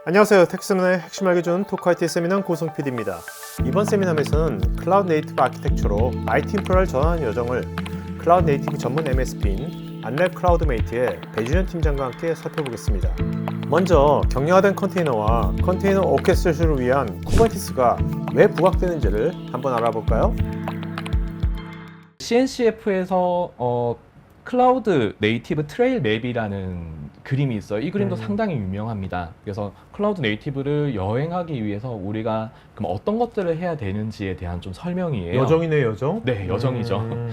안녕하세요. 텍스문의 핵심 알려주는 토크 IT 세미나 고성 PD입니다. 이번 세미나에서는 클라우드 네이티브 아키텍처로 IT 인프라를 전환하는 여정을 클라우드 네이티브 전문 MSP인 안랩 클라우드메이트의 배준현 팀장과 함께 살펴보겠습니다. 먼저 경량화된 컨테이너와 컨테이너 오케스트레이션을 위한 쿠버네티스가 왜 부각되는지를 한번 알아볼까요? CNCF에서 클라우드 네이티브 트레일 맵이라는 그림이 있어요. 이 그림도 상당히 유명합니다. 그래서 클라우드 네이티브를 여행하기 위해서 우리가 그럼 어떤 것들을 해야 되는지에 대한 좀 설명이에요. 여정이네, 여정? 네, 여정이죠.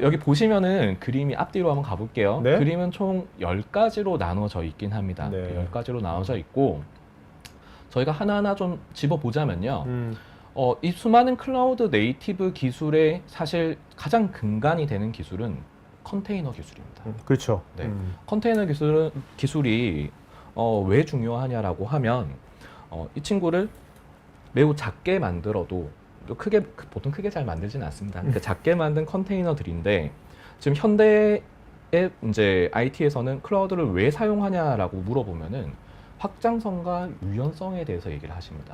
여기 보시면은 그림이 앞뒤로 한번 가볼게요. 네? 그림은 총 10가지로 나눠져 있긴 합니다. 네. 10가지로 나눠져 있고 저희가 하나하나 좀 집어보자면요. 이 수많은 클라우드 네이티브 기술의 사실 가장 근간이 되는 기술은 컨테이너 기술입니다. 그렇죠. 네. 컨테이너 기술이 왜 중요하냐라고 하면 이 친구를 매우 작게 만들어도 보통 크게 잘 만들지는 않습니다. 그러니까 작게 만든 컨테이너들인데 지금 현대의 이제 IT에서는 클라우드를 왜 사용하냐라고 물어보면은 확장성과 유연성에 대해서 얘기를 하십니다.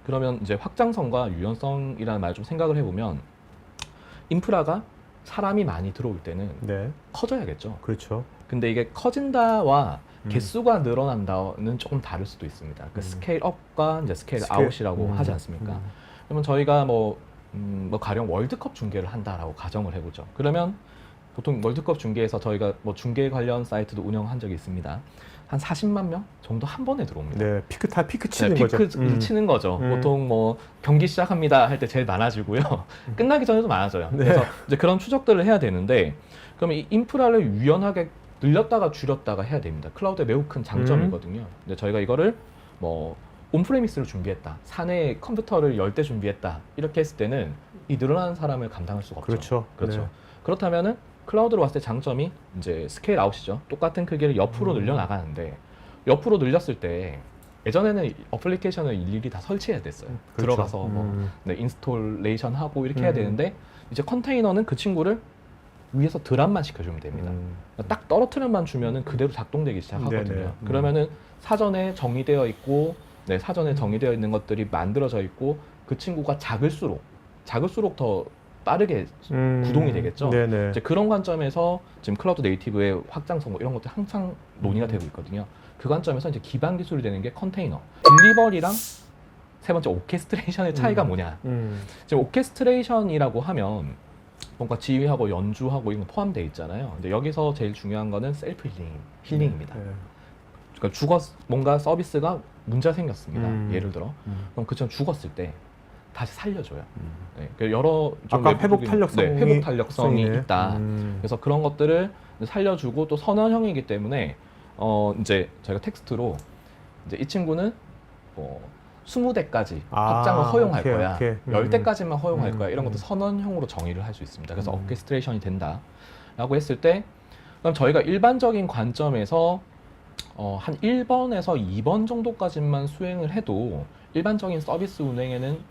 그러면 이제 확장성과 유연성이라는 말을 좀 생각을 해보면 인프라가 사람이 많이 들어올 때는 네, 커져야겠죠. 그렇죠. 근데 이게 커진다와 개수가 늘어난다는 조금 다를 수도 있습니다. 그 스케일 업과 이제 스케일 아웃이라고 하지 않습니까? 그러면 저희가 뭐 가령 월드컵 중계를 한다라고 가정을 해보죠. 그러면 보통 월드컵 중계에서 저희가 뭐 중계 관련 사이트도 운영한 적이 있습니다. 한 40만 명 정도 한 번에 들어옵니다. 네, 피크 치는 네, 거죠. 피크 치는 거죠. 보통 뭐 경기 시작합니다 할 때 제일 많아지고요. 끝나기 전에도 많아져요. 네. 그래서 이제 그런 추적들을 해야 되는데 그러면 이 인프라를 유연하게 늘렸다가 줄였다가 해야 됩니다. 클라우드의 매우 큰 장점이거든요. 근데 저희가 이거를 뭐 온프레미스를 준비했다, 사내 컴퓨터를 10대 준비했다 이렇게 했을 때는 이 늘어나는 사람을 감당할 수가 없죠. 그렇죠. 네. 그렇다면은 클라우드로 봤을 때 장점이 이제 스케일 아웃이죠. 똑같은 크기를 옆으로 늘려 나가는데 옆으로 늘렸을 때 예전에는 어플리케이션을 일일이 다 설치해야 됐어요. 그렇죠. 들어가서 뭐 인스톨레이션 하고 이렇게 해야 되는데 이제 컨테이너는 그 친구를 위에서 드랍만 시켜주면 됩니다. 딱 떨어뜨려만 주면은 그대로 작동되기 시작하거든요. 네네. 그러면은 사전에 정의되어 있고, 사전에 정의되어 있는 것들이 만들어져 있고 그 친구가 작을수록 더 빠르게 구동이 되겠죠. 네네. 이제 그런 관점에서 지금 클라우드 네이티브의 확장성 이런 것들 항상 논의가 되고 있거든요. 그 관점에서 이제 기반 기술이 되는 게 컨테이너, 딜리버리랑 세 번째 오케스트레이션의 차이가 뭐냐. 지금 오케스트레이션이라고 하면 뭔가 지휘하고 연주하고 이런 거 포함되어 있잖아요. 근데 여기서 제일 중요한 거는 셀프 힐링입니다. 네. 그러니까 뭔가 서비스가 문제가 생겼습니다. 예를 들어 그럼 그처럼 죽었을 때 다시 살려줘요. 네, 그러니까 여러 좀 아까 회복 탄력성이 있다. 그래서 그런 것들을 살려주고 또 선언형이기 때문에 이제 저희가 텍스트로 이제 이 친구는 20대까지 확장을 허용할 거야. 10대까지만 허용할 거야. 이런 것도 선언형으로 정의를 할 수 있습니다. 그래서 오케스트레이션이 된다라고 했을 때 그럼 저희가 일반적인 관점에서 한 1번에서 2번 정도까지만 수행을 해도 일반적인 서비스 운영에는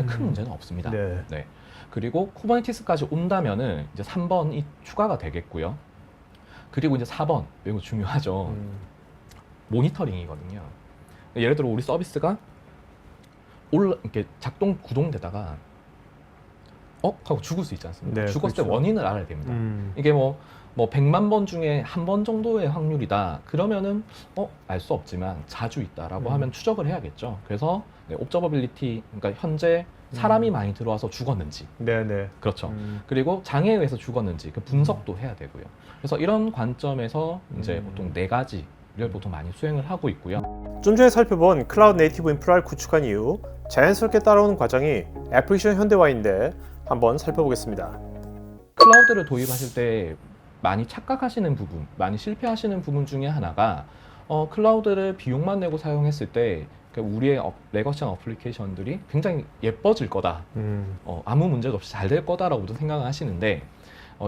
큰 문제는 없습니다. 네. 그리고 쿠버네티스까지 온다면은 이제 3번이 추가가 되겠고요. 그리고 이제 4번 매우 중요하죠. 모니터링이거든요. 예를 들어 우리 서비스가 이렇게 구동되다가 하고 죽을 수 있지 않습니까? 네, 죽었을 그렇죠. 때 원인을 알아야 됩니다. 이게 뭐 100만 번 중에 한 번 정도의 확률이다. 그러면은 알 수 없지만 자주 있다라고 하면 추적을 해야겠죠. 그래서 옵저버빌리티, 그러니까 현재 사람이 많이 들어와서 죽었는지, 네네. 그렇죠. 그리고 장애에 의해서 죽었는지 그 분석도 해야 되고요. 그래서 이런 관점에서 이제 보통 4가지를 보통 많이 수행을 하고 있고요. 좀 전에 살펴본 클라우드 네이티브 인프라를 구축한 이후 자연스럽게 따라오는 과정이 애플리케이션 현대화인데 한번 살펴보겠습니다. 클라우드를 도입하실 때 많이 착각하시는 부분, 많이 실패하시는 부분 중에 하나가 클라우드를 비용만 내고 사용했을 때 우리의 레거시한 어플리케이션들이 굉장히 예뻐질 거다, 아무 문제도 없이 잘 될 거다라고도 생각을 하시는데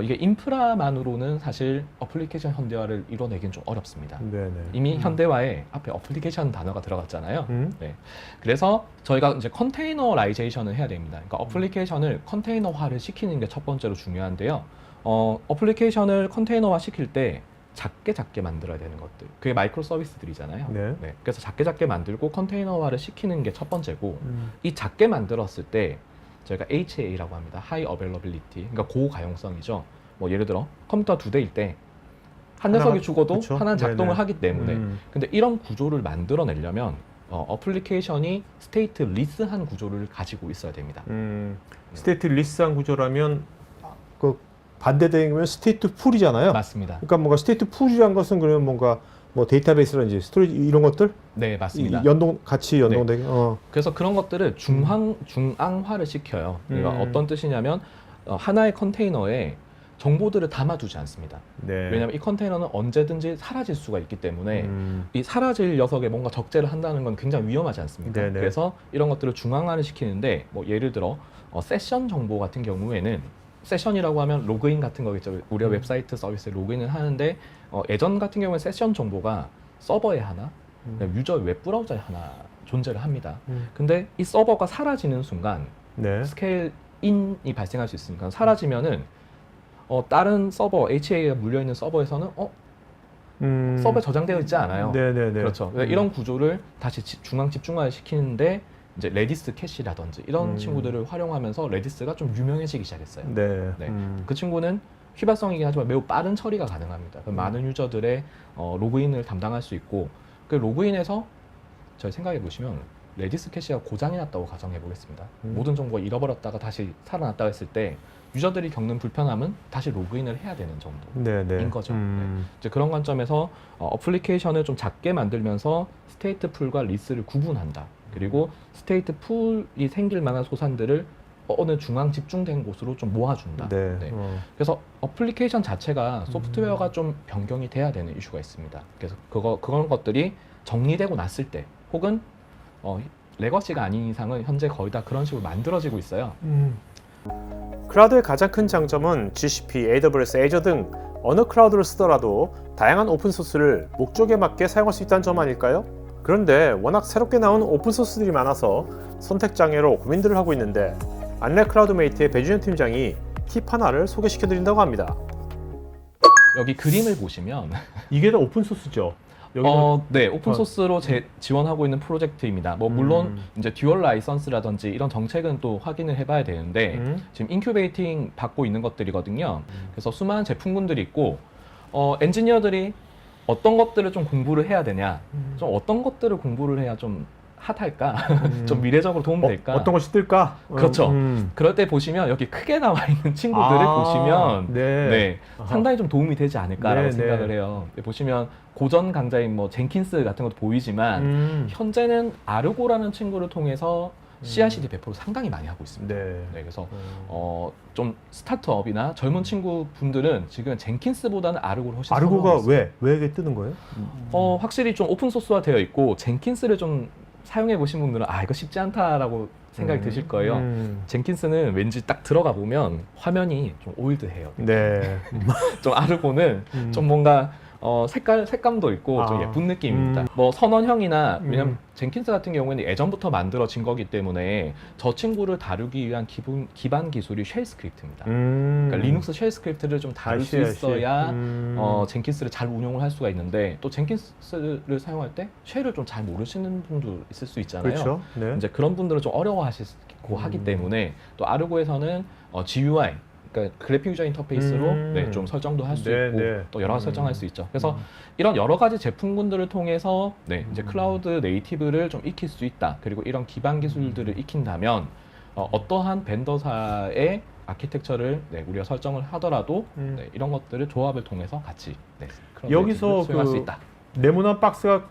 이게 인프라만으로는 사실 어플리케이션 현대화를 이뤄내기는 좀 어렵습니다. 네네. 이미 현대화에 앞에 어플리케이션 단어가 들어갔잖아요. 네. 그래서 저희가 이제 컨테이너라이제이션을 해야 됩니다. 그러니까 어플리케이션을 컨테이너화를 시키는 게 첫 번째로 중요한데요. 어플리케이션을 컨테이너화 시킬 때 작게 만들어야 되는 것들. 그게 마이크로 서비스들이잖아요. 네. 그래서 작게 만들고 컨테이너화를 시키는 게 첫 번째고 이 작게 만들었을 때 저희가 HA라고 합니다. High Availability. 그러니까 고가용성이죠. 뭐 예를 들어 컴퓨터 2대일 때 한 녀석이 죽어도 그쵸? 하나는 작동을 네네. 하기 때문에 근데 이런 구조를 만들어내려면 어플리케이션이 스테이트 리스한 구조를 가지고 있어야 됩니다. 스테이트 리스한 구조라면 그 반대되면 스테이트 풀이잖아요. 맞습니다. 그러니까 뭔가 스테이트 풀이란 것은 그러면 뭔가 뭐 데이터베이스라든지 스토리지 이런 것들 네, 맞습니다. 같이 연동되게. 그래서 그런 것들을 중앙화를 시켜요. 그러니까 어떤 뜻이냐면 하나의 컨테이너에 정보들을 담아두지 않습니다. 네. 왜냐하면 이 컨테이너는 언제든지 사라질 수가 있기 때문에 이 사라질 녀석에 뭔가 적재를 한다는 건 굉장히 위험하지 않습니까? 네네. 그래서 이런 것들을 중앙화를 시키는데 뭐 예를 들어 세션 정보 같은 경우에는 세션이라고 하면 로그인 같은 거겠죠. 우리가 웹사이트 서비스에 로그인을 하는데 예전 같은 경우에 세션 정보가 서버에 하나, 유저 웹브라우저에 하나 존재를 합니다. 근데 이 서버가 사라지는 순간 네. 스케일 인이 발생할 수 있으니까 사라지면은 다른 서버 HA에 물려있는 서버에서는 서버에 저장되어 있지 않아요. 네네네. 그렇죠. 이런 구조를 다시 중앙 집중화 시키는데 이제 레디스 캐시라든지 이런 친구들을 활용하면서 레디스가 좀 유명해지기 시작했어요. 네. 네. 그 친구는 휘발성이긴 하지만 매우 빠른 처리가 가능합니다. 많은 유저들의 로그인을 담당할 수 있고 그 로그인에서 저희 생각해 보시면 레디스 캐시가 고장이 났다고 가정해 보겠습니다. 모든 정보가 잃어버렸다가 다시 살아났다고 했을 때 유저들이 겪는 불편함은 다시 로그인을 해야 되는 정도인 네네. 거죠. 이제 그런 관점에서 어플리케이션을 좀 작게 만들면서 스테이트 풀과 리스를 구분한다. 그리고 스테이트 풀이 생길 만한 소산들을 어느 중앙 집중된 곳으로 좀 모아준다. 네. 네. 그래서 어플리케이션 자체가 소프트웨어가 좀 변경이 돼야 되는 이슈가 있습니다. 그래서 그런 것들이 정리되고 났을 때 혹은 레거시가 아닌 이상은 현재 거의 다 그런 식으로 만들어지고 있어요. 클라우드의 가장 큰 장점은 GCP, AWS, Azure 등 어느 클라우드를 쓰더라도 다양한 오픈소스를 목적에 맞게 사용할 수 있다는 점 아닐까요? 그런데 워낙 새롭게 나온 오픈소스들이 많아서 선택장애로 고민들을 하고 있는데 안랩 클라우드메이트의 배준현 팀장이 팁 하나를 소개시켜드린다고 합니다. 여기 그림을 보시면 이게 다 오픈소스죠? 네, 오픈소스로 지원하고 있는 프로젝트입니다. 뭐 물론 이제 듀얼 라이선스라든지 이런 정책은 또 확인을 해봐야 되는데 지금 인큐베이팅 받고 있는 것들이거든요. 그래서 수많은 제품군들이 있고 엔지니어들이 어떤 것들을 좀 공부를 해야 되냐, 좀 어떤 것들을 공부를 해야 좀 핫할까, 좀 미래적으로 도움될까. 어떤 것이 뜰까? 그렇죠. 그럴 때 보시면 여기 크게 나와 있는 친구들을 보시면 네. 상당히 좀 도움이 되지 않을까라고 네, 생각을 해요. 보시면 고전 강자인 뭐 젠킨스 같은 것도 보이지만 현재는 아르고라는 친구를 통해서 CI/CD 배포를 상당히 많이 하고 있습니다. 네. 그래서 좀 스타트업이나 젊은 친구분들은 지금 젠킨스보다는 아르고를 훨씬 아르고가 선호하고 있어요. 왜 이게 뜨는 거예요? 확실히 좀 오픈 소스화 되어 있고 젠킨스를 좀 사용해 보신 분들은 이거 쉽지 않다라고 생각이 드실 거예요. 젠킨스는 왠지 딱 들어가 보면 화면이 좀 올드해요. 네. 좀 아르고는 좀 뭔가 색감도 있고 좀 예쁜 느낌입니다. 뭐 선원형이나 왜냐면 젠킨스 같은 경우에는 예전부터 만들어진 거기 때문에 저 친구를 다루기 위한 기반 기술이 쉘 스크립트입니다. 그러니까 리눅스 쉘 스크립트를 좀 다룰 수 있어야 젠킨스를 잘 운용을 할 수가 있는데 또 젠킨스를 사용할 때 쉘을 좀 잘 모르시는 분도 있을 수 있잖아요. 그렇죠. 네. 이제 그런 분들은 좀 어려워하시고 하기 때문에 또 아르고에서는 GUI 그러니까 그래픽 유저 인터페이스로 좀 설정도 할 수 있고 또 여러 가지 설정할 수 있죠. 그래서 이런 여러 가지 제품군들을 통해서 이제 클라우드 네이티브를 좀 익힐 수 있다. 그리고 이런 기반 기술들을 익힌다면 어떠한 벤더사의 아키텍처를 우리가 설정을 하더라도 이런 것들을 조합을 통해서 같이 그런 여기서 수행할 수 있다. 네모난 박스가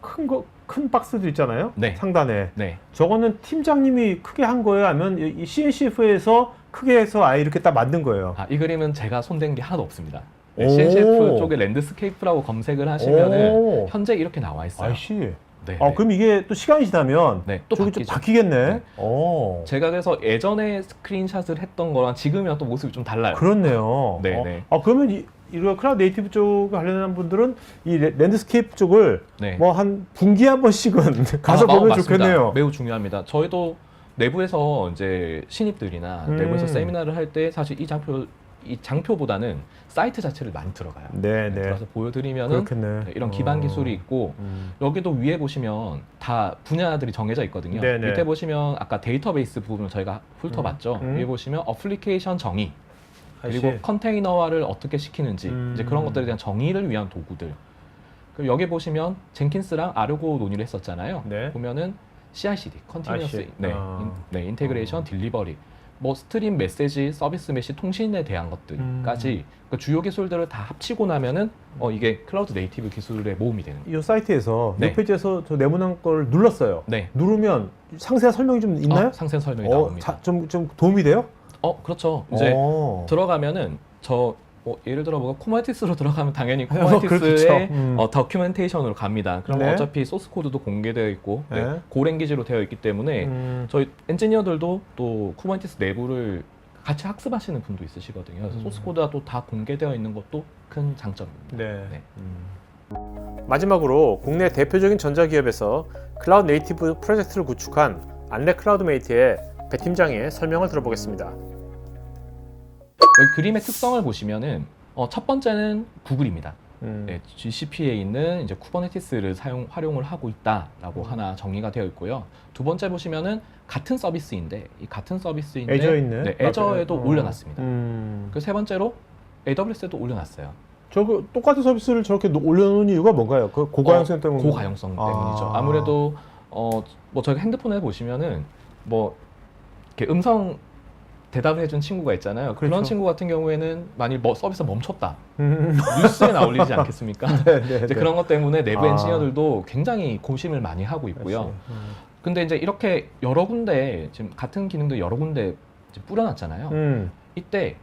큰 박스들 있잖아요. 네. 상단에. 네. 저거는 팀장님이 크게 한 거예요? 아니면 이 CNCF에서 크게 해서 아예 이렇게 딱 만든 거예요? 이 그림은 제가 손댄 게 하나도 없습니다. CNCF 쪽에 랜드스케이프라고 검색을 하시면은 현재 이렇게 나와 있어요. 아이씨. 네. 그럼 이게 또 시간이 지나면 또 저기 좀 바뀌죠. 바뀌겠네. 네. 제가 그래서 예전에 스크린샷을 했던 거랑 지금이랑 또 모습이 좀 달라요. 그렇네요. 네. 그러면 이런 클라우드 네이티브 쪽 관련한 분들은 이 랜드스케이프 쪽을 뭐 한 분기에 한 번씩은 가서 보면 맞습니다. 좋겠네요. 매우 중요합니다. 저희도 내부에서 이제 신입들이나 내부에서 세미나를 할 때 사실 이 이 장표보다는 사이트 자체를 많이 들어가요. 네, 네. 들어서 보여드리면은 그렇겠네. 네, 이런 기반 기술이 있고 여기도 위에 보시면 다 분야들이 정해져 있거든요. 네네. 밑에 보시면 아까 데이터베이스 부분을 저희가 훑어봤죠. 위에 보시면 어플리케이션 정의 그리고 I see. 컨테이너화를 어떻게 시키는지 이제 그런 것들에 대한 정의를 위한 도구들. 그리고 여기 보시면 젠킨스랑 아르고 논의를 했었잖아요. 네. 보면은 CI/CD, 컨티뉴어스, I see. 네, 인테그레이션, 딜리버리, 뭐 스트림 메시지, 서비스 메시 통신에 대한 것들까지 그 주요 기술들을 다 합치고 나면은 이게 클라우드 네이티브 기술의 모음이 되는 거예요. 이 사이트에서 네. 이 페이지에서 저 네모난 걸 눌렀어요. 네. 누르면 상세한 설명이 좀 있나요? 상세 설명이 나옵니다. 좀 도움이 돼요? 그렇죠. 이제 들어가면은 예를 들어 뭐가 코마티스로 들어가면 당연히 코마티스의 그렇겠죠. 다큐멘테이션으로 갑니다. 그럼 네. 어차피 소스 코드도 공개되어 있고 네. 고랭귀지로 되어 있기 때문에 저희 엔지니어들도 또 쿠버네티스 내부를 같이 학습하시는 분도 있으시거든요. 그래서 소스 코드가 또 다 공개되어 있는 것도 큰 장점입니다. 네. 네. 마지막으로 국내 대표적인 전자기업에서 클라우드 네이티브 프로젝트를 구축한 안랩 클라우드메이트의 배 팀장의 설명을 들어보겠습니다. 여기 그림의 특성을 보시면은 첫 번째는 구글입니다. 네, GCP에 있는 이제 쿠버네티스를 활용을 하고 있다라고 하나 정의가 되어 있고요. 두 번째 보시면은 같은 서비스인데 이 같은 서비스인데 애저에 있네. 네, 애저에도 올려놨습니다. 음. 그 세 번째로 AWS에도 올려놨어요. 저거 똑같은 서비스를 저렇게 올려놓은 이유가 뭔가요? 그 고가용성 때문에? 고가용성 때문이죠. 아무래도 뭐 저희 핸드폰에 보시면은 뭐 이렇게 음성 대답을 해준 친구가 있잖아요. 그런 그렇죠. 친구 같은 경우에는 만일 서비스가 멈췄다. 뉴스에 나올리지 않겠습니까? 이제 그런 것 때문에 내부 엔지니어들도 굉장히 고심을 많이 하고 있고요. 근데 이제 이렇게 여러 군데 지금 같은 기능도 여러 군데 이제 뿌려놨잖아요. 이때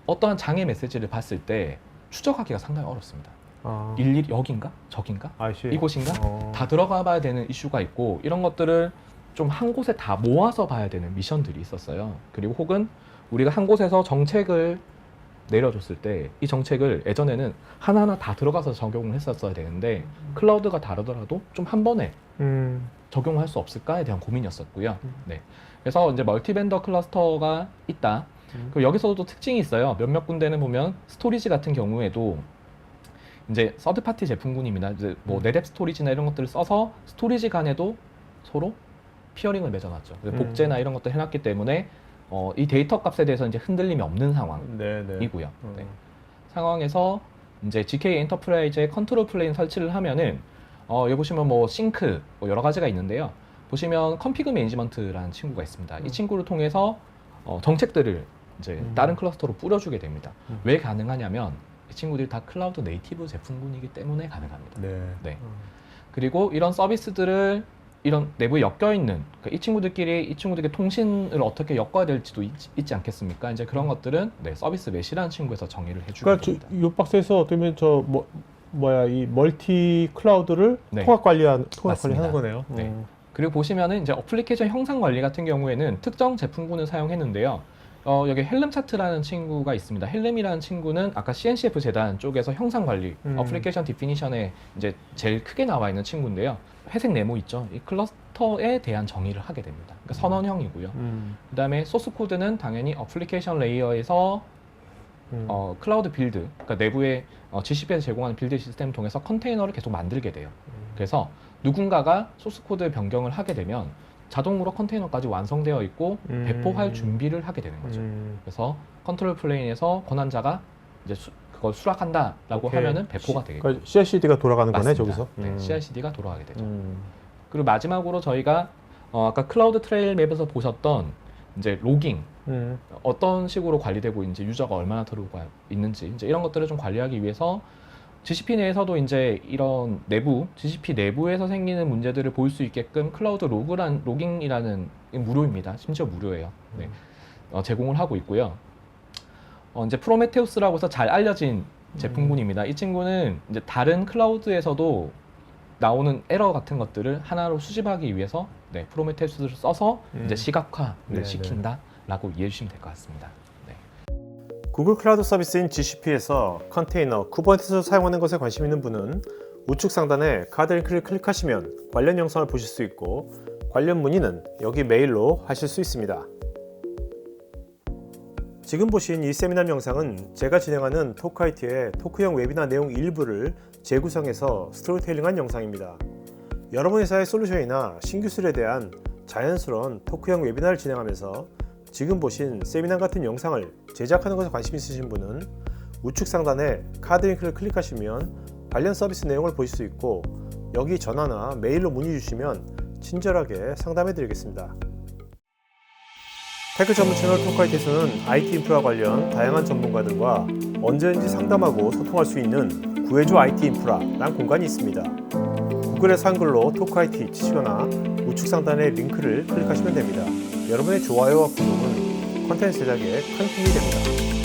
어떠한 장애 메시지를 봤을 때 추적하기가 상당히 어렵습니다. 일일이 여긴가? 저긴가? 이곳인가? 다 들어가 봐야 되는 이슈가 있고 이런 것들을 좀 한 곳에 다 모아서 봐야 되는 미션들이 있었어요. 그리고 혹은 우리가 한 곳에서 정책을 내려줬을 때 이 정책을 예전에는 하나하나 다 들어가서 적용을 했었어야 되는데 클라우드가 다르더라도 좀 한 번에 적용할 수 없을까에 대한 고민이었었고요. 네. 그래서 이제 멀티벤더 클러스터가 있다. 그리고 여기서도 특징이 있어요. 몇몇 군데는 보면 스토리지 같은 경우에도 이제 서드파티 제품군입니다. 이제 뭐 넷앱 스토리지나 이런 것들을 써서 스토리지 간에도 서로 피어링을 맺어놨죠. 복제나 이런 것들 해놨기 때문에 이 데이터 값에 대해서 이제 흔들림이 없는 상황이고요. 네. 상황에서 이제 GK 엔터프라이즈의 컨트롤 플레인 설치를 하면은 여기 보시면 뭐 싱크 뭐 여러 가지가 있는데요. 보시면 컨피그 매니지먼트라는 친구가 있습니다. 이 친구를 통해서 정책들을 이제 다른 클러스터로 뿌려주게 됩니다. 왜 가능하냐면 이 친구들이 다 클라우드 네이티브 제품군이기 때문에 가능합니다. 네. 그리고 이런 서비스들을 이런 내부에 엮여 있는 이 친구들에게 통신을 어떻게 엮어야 될지도 있지 않겠습니까? 이제 그런 것들은 서비스 메시라는 친구에서 정의를 해주게 됩니다. 그러니까 이 박스에서 어떻게 보면 이 멀티 클라우드를 통합 관리하는 거네요. 네. 그리고 보시면은 이제 어플리케이션 형상 관리 같은 경우에는 특정 제품군을 사용했는데요. 여기 헬름 차트라는 친구가 있습니다. 헬름이라는 친구는 아까 CNCF 재단 쪽에서 형상 관리, 어플리케이션 디피니션에 이제 제일 크게 나와 있는 친구인데요. 회색 네모 있죠. 이 클러스터에 대한 정의를 하게 됩니다. 그러니까 선언형이고요. 그다음에 소스 코드는 당연히 어플리케이션 레이어에서 클라우드 빌드, 그러니까 내부에 GCP에서 제공하는 빌드 시스템을 통해서 컨테이너를 계속 만들게 돼요. 그래서 누군가가 소스 코드 변경을 하게 되면 자동으로 컨테이너까지 완성되어 있고 배포할 준비를 하게 되는 거죠. 그래서 컨트롤 플레인에서 권한자가 이제 그걸 수락한다라고 하면은 배포가 되겠죠. 그러니까 CI/CD가 돌아가는 거네, 맞습니다. 저기서. 네, CI/CD가 돌아가게 되죠. 그리고 마지막으로 저희가 아까 클라우드 트레일 맵에서 보셨던 이제 로깅, 어떤 식으로 관리되고 있는지, 유저가 얼마나 들어오고 있는지 이제 이런 것들을 좀 관리하기 위해서 GCP 내에서도 이제 이런 GCP 내부에서 생기는 문제들을 볼 수 있게끔 클라우드 로깅이라는 무료입니다. 심지어 무료예요. 네. 제공을 하고 있고요. 이제 프로메테우스라고 해서 잘 알려진 제품군입니다. 이 친구는 이제 다른 클라우드에서도 나오는 에러 같은 것들을 하나로 수집하기 위해서 프로메테우스를 써서 이제 시각화를 시킨다라고 이해해 주시면 될 것 같습니다. 구글 클라우드 서비스인 GCP에서 컨테이너, 쿠버네티스를 사용하는 것에 관심 있는 분은 우측 상단에 카드 링크를 클릭하시면 관련 영상을 보실 수 있고 관련 문의는 여기 메일로 하실 수 있습니다. 지금 보신 이 세미나 영상은 제가 진행하는 토크IT의 토크형 웨비나 내용 일부를 재구성해서 스토리텔링한 영상입니다. 여러분 회사의 솔루션이나 신기술에 대한 자연스러운 토크형 웨비나를 진행하면서 지금 보신 세미나 같은 영상을 제작하는 것에 관심 있으신 분은 우측 상단에 카드 링크를 클릭하시면 관련 서비스 내용을 보실 수 있고, 여기 전화나 메일로 문의 주시면 친절하게 상담해 드리겠습니다. 테크 전문 채널 토크IT에서는 IT 인프라 관련 다양한 전문가들과 언제든지 상담하고 소통할 수 있는 구해줘 IT 인프라라는 공간이 있습니다. 구글에서 한글로 토크IT 치시거나 우측 상단의 링크를 클릭하시면 됩니다. 여러분의 좋아요와 구독은 컨텐츠 제작에 큰 힘이 됩니다.